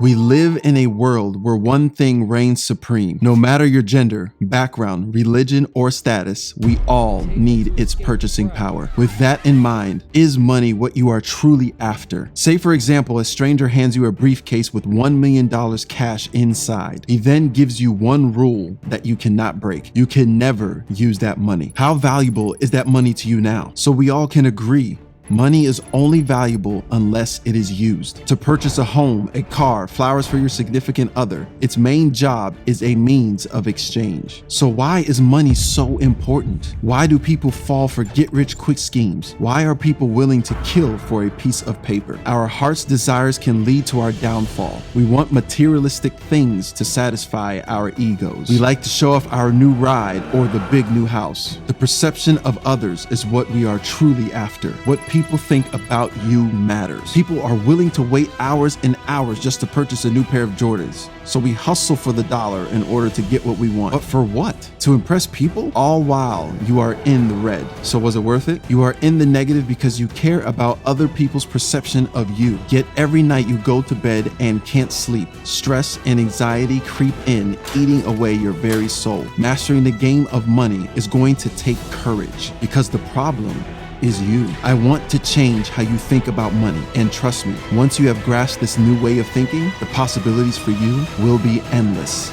We live in a world where one thing reigns supreme. No matter your gender, background, religion, or status, we all need its purchasing power. With that in mind, is money what you are truly after? Say, for example, a stranger hands you a briefcase with $1 million cash inside. He then gives you one rule that you cannot break. You can never use that money. How valuable is that money to you now? So we all can agree. Money is only valuable unless it is used. To purchase a home, a car, flowers for your significant other, its main job is a means of exchange. So why is money so important? Why do people fall for get-rich-quick schemes? Why are people willing to kill for a piece of paper? Our heart's desires can lead to our downfall. We want materialistic things to satisfy our egos. We like to show off our new ride or the big new house. The perception of others is what we are truly after. What people think about you matters. People are willing to wait hours and hours just to purchase a new pair of Jordans. So we hustle for the dollar in order to get what we want. But for what? To impress people? All while you are in the red. So was it worth it? You are in the negative because you care about other people's perception of you. Yet every night you go to bed and can't sleep. Stress and anxiety creep in, eating away your very soul. Mastering the game of money is going to take courage because the problem is you. I want to change how you think about money. And trust me, once you have grasped this new way of thinking, the possibilities for you will be endless.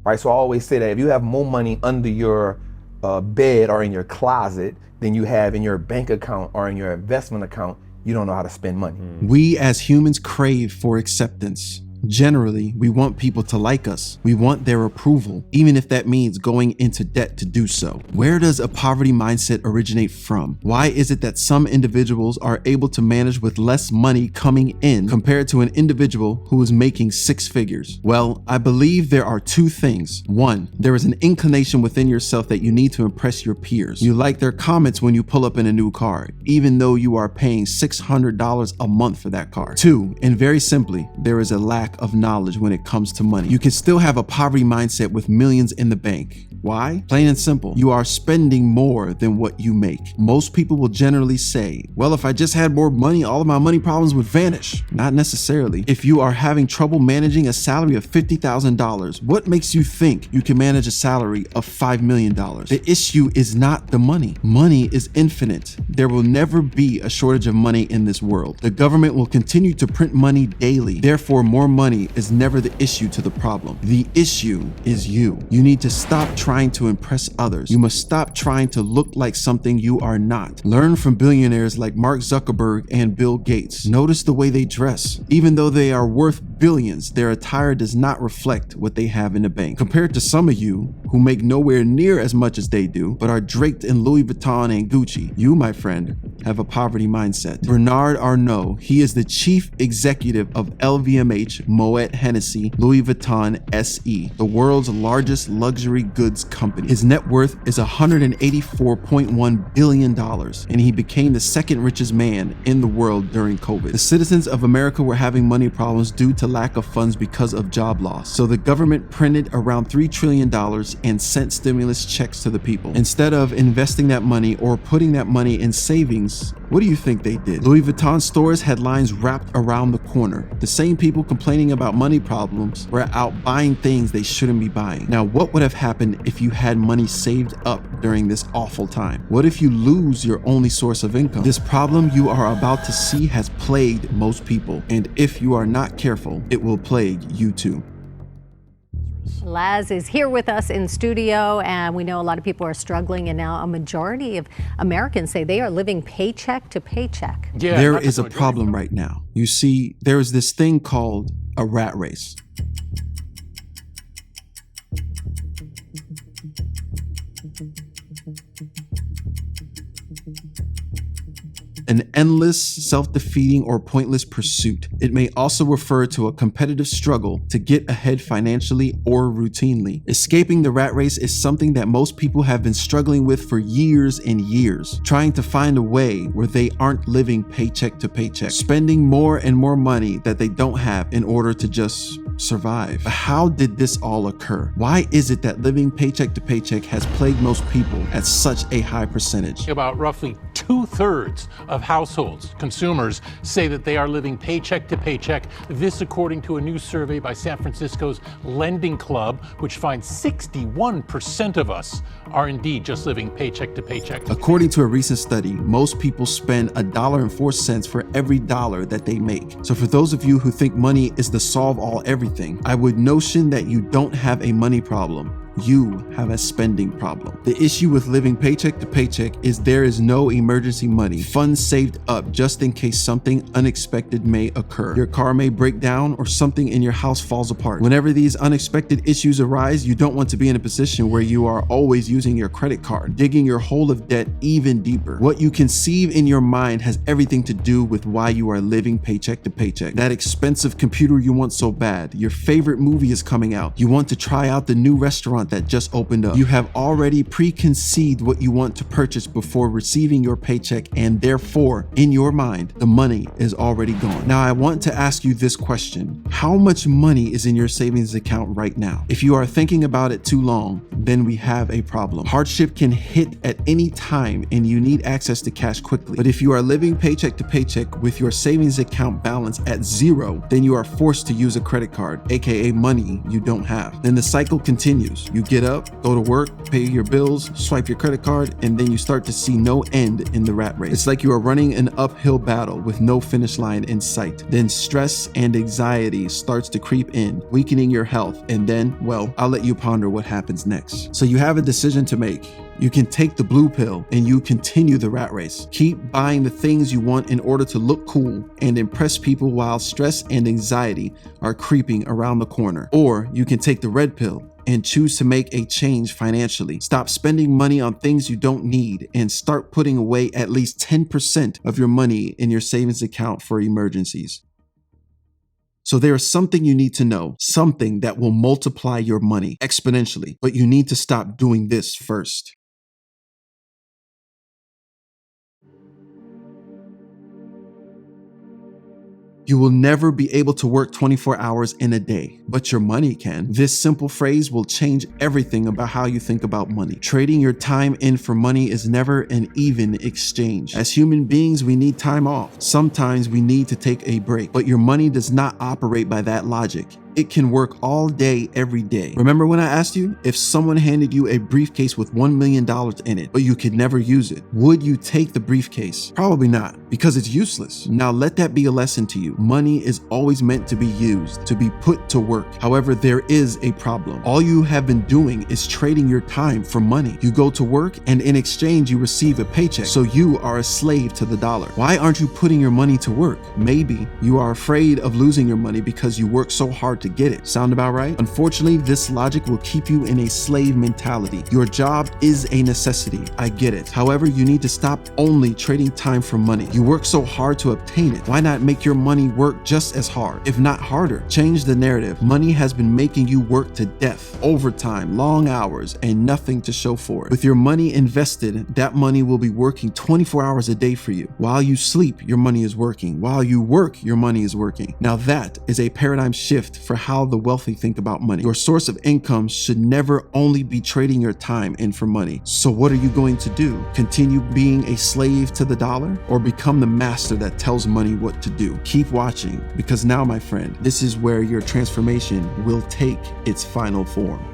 Right, so I always say that if you have more money under your bed or in your closet than you have in your bank account or in your investment account, you don't know how to spend money. We as humans crave for acceptance. Generally, we want people to like us. We want their approval, even if that means going into debt to do so. Where does a poverty mindset originate from? Why is it that some individuals are able to manage with less money coming in compared to an individual who is making six figures? Well, I believe there are two things. One, there is an inclination within yourself that you need to impress your peers. You like their comments when you pull up in a new car, even though you are paying $600 a month for that car. Two, and very simply, there is a lack of knowledge when it comes to money. You can still have a poverty mindset with millions in the bank. Why? Plain and simple. You are spending more than what you make. Most people will generally say, well, if I just had more money, all of my money problems would vanish. Not necessarily. If you are having trouble managing a salary of $50,000, what makes you think you can manage a salary of $5 million? The issue is not the money. Money is infinite. There will never be a shortage of money in this world. The government will continue to print money daily. Therefore, more money is never the issue to the problem. The issue is you. You need to stop trying to impress others. You must stop trying to look like something you are not. Learn from billionaires like Mark Zuckerberg and Bill Gates. Notice the way they dress. Even though they are worth billions, their attire does not reflect what they have in the bank. Compared to some of you who make nowhere near as much as they do, but are draped in Louis Vuitton and Gucci, you, my friend, have a poverty mindset. Bernard Arnault, he is the chief executive of LVMH, Moet Hennessy, Louis Vuitton SE, the world's largest luxury goods company. His net worth is $184.1 billion, and he became the second richest man in the world during COVID. The citizens of America were having money problems due to lack of funds because of job loss. So the government printed around $3 trillion and sent stimulus checks to the people. Instead of investing that money or putting that money in savings, what do you think they did? Louis Vuitton stores had lines wrapped around the corner. The same people complaining about money problems were out buying things they shouldn't be buying. Now, what would have happened if you had money saved up during this awful time? What if you lose your only source of income? This problem you are about to see has plagued most people, and if you are not careful, it will plague you too. Laz is here with us in studio, and we know a lot of people are struggling, and now a majority of Americans say they are living paycheck to paycheck. Yeah, there is a problem right now. You see, there is this thing called a rat race. an endless, self-defeating, or pointless pursuit. It may also refer to a competitive struggle to get ahead financially or routinely. Escaping the rat race is something that most people have been struggling with for years and years, trying to find a way where they aren't living paycheck to paycheck, spending more and more money that they don't have in order to just survive. But how did this all occur? Why is it that living paycheck to paycheck has plagued most people at such a high percentage? About roughly 2/3 of households, consumers, say that they are living paycheck to paycheck. This according to a new survey by San Francisco's Lending Club, which finds 61% of us are indeed just living paycheck to paycheck. According to a recent study, most people spend $1.04 for every dollar that they make. So for those of you who think money is the solve-all everything, I would notion that you don't have a money problem. You have a spending problem. The issue with living paycheck to paycheck is there is no emergency money, funds saved up just in case something unexpected may occur. Your car may break down or something in your house falls apart. Whenever these unexpected issues arise, you don't want to be in a position where you are always using your credit card, digging your hole of debt even deeper. What you conceive in your mind has everything to do with why you are living paycheck to paycheck. That expensive computer you want so bad, your favorite movie is coming out, you want to try out the new restaurant that just opened up. You have already preconceived what you want to purchase before receiving your paycheck, and therefore, in your mind, the money is already gone. Now, I want to ask you this question. How much money is in your savings account right now? If you are thinking about it too long, then we have a problem. Hardship can hit at any time and you need access to cash quickly. But if you are living paycheck to paycheck with your savings account balance at zero, then you are forced to use a credit card, aka money you don't have. Then the cycle continues. You get up, go to work, pay your bills, swipe your credit card, and then you start to see no end in the rat race. It's like you are running an uphill battle with no finish line in sight. Then stress and anxiety starts to creep in, weakening your health, and then, well, I'll let you ponder what happens next. So you have a decision to make. You can take the blue pill and you continue the rat race. Keep buying the things you want in order to look cool and impress people while stress and anxiety are creeping around the corner. Or you can take the red pill and choose to make a change financially. Stop spending money on things you don't need and start putting away at least 10% of your money in your savings account for emergencies. So there is something you need to know, something that will multiply your money exponentially, but you need to stop doing this first. You will never be able to work 24 hours in a day, but your money can. This simple phrase will change everything about how you think about money. Trading your time in for money is never an even exchange. As human beings, we need time off. Sometimes we need to take a break, but your money does not operate by that logic. It can work all day, every day. Remember when I asked you if someone handed you a briefcase with $1 million in it, but you could never use it? Would you take the briefcase? Probably not, because it's useless. Now let that be a lesson to you. Money is always meant to be used, to be put to work. However, there is a problem. All you have been doing is trading your time for money. You go to work and in exchange you receive a paycheck, so you are a slave to the dollar. Why aren't you putting your money to work? Maybe you are afraid of losing your money because you work so hard to get it. Sound about right? Unfortunately, this logic will keep you in a slave mentality. Your job is a necessity. I get it. However, you need to stop only trading time for money. You work so hard to obtain it. Why not make your money work just as hard, if not harder? Change the narrative. Money has been making you work to death, overtime, long hours, and nothing to show for it. With your money invested, that money will be working 24 hours a day for you. While you sleep, your money is working. While you work, your money is working. Now that is a paradigm shift for how the wealthy think about money. Your source of income should never only be trading your time in for money. So what are you going to do? Continue being a slave to the dollar, or become the master that tells money what to do? Keep watching, because now, my friend, this is where your transformation will take its final form.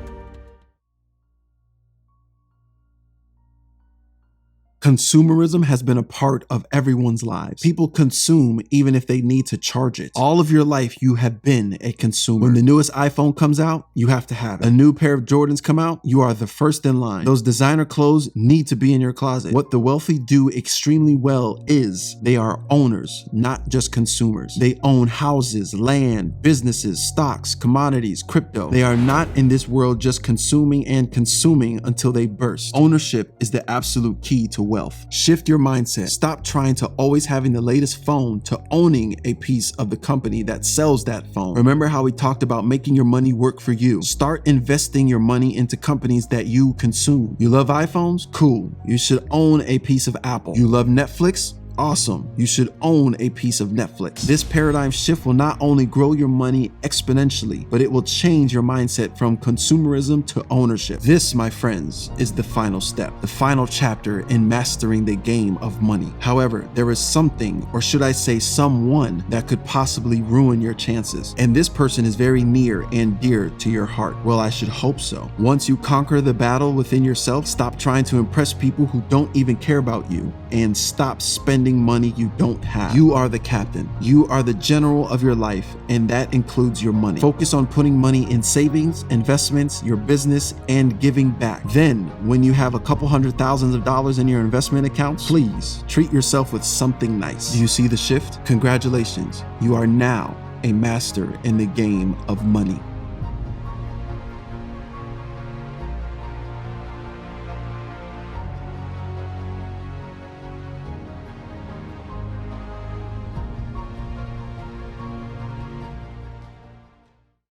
Consumerism has been a part of everyone's lives. People consume even if they need to charge it. All of your life, you have been a consumer. When the newest iPhone comes out, you have to have it. A new pair of Jordans come out, you are the first in line. Those designer clothes need to be in your closet. What the wealthy do extremely well is they are owners, not just consumers. They own houses, land, businesses, stocks, commodities, crypto. They are not in this world just consuming and consuming until they burst. Ownership is the absolute key to wealth. wealth. Shift your mindset. Stop trying to always having the latest phone to owning a piece of the company that sells that phone. Remember how we talked about making your money work for you? Start investing your money into companies that you consume. You love iPhones? Cool. You should own a piece of Apple. You love Netflix? Awesome. You should own a piece of Netflix. This paradigm shift will not only grow your money exponentially, but it will change your mindset from consumerism to ownership. This, my friends, is the final step, the final chapter in mastering the game of money. However, there is something, or should I say someone, that could possibly ruin your chances. And this person is very near and dear to your heart. Well, I should hope so. Once you conquer the battle within yourself, stop trying to impress people who don't even care about you, and stop spending money you don't have. You are the captain. You are the general of your life, and that includes your money. Focus on putting money in savings, investments, your business, and giving back. Then, when you have a couple $100,000s in your investment accounts, please treat yourself with something nice. Do you see the shift? Congratulations. You are now a master in the game of money.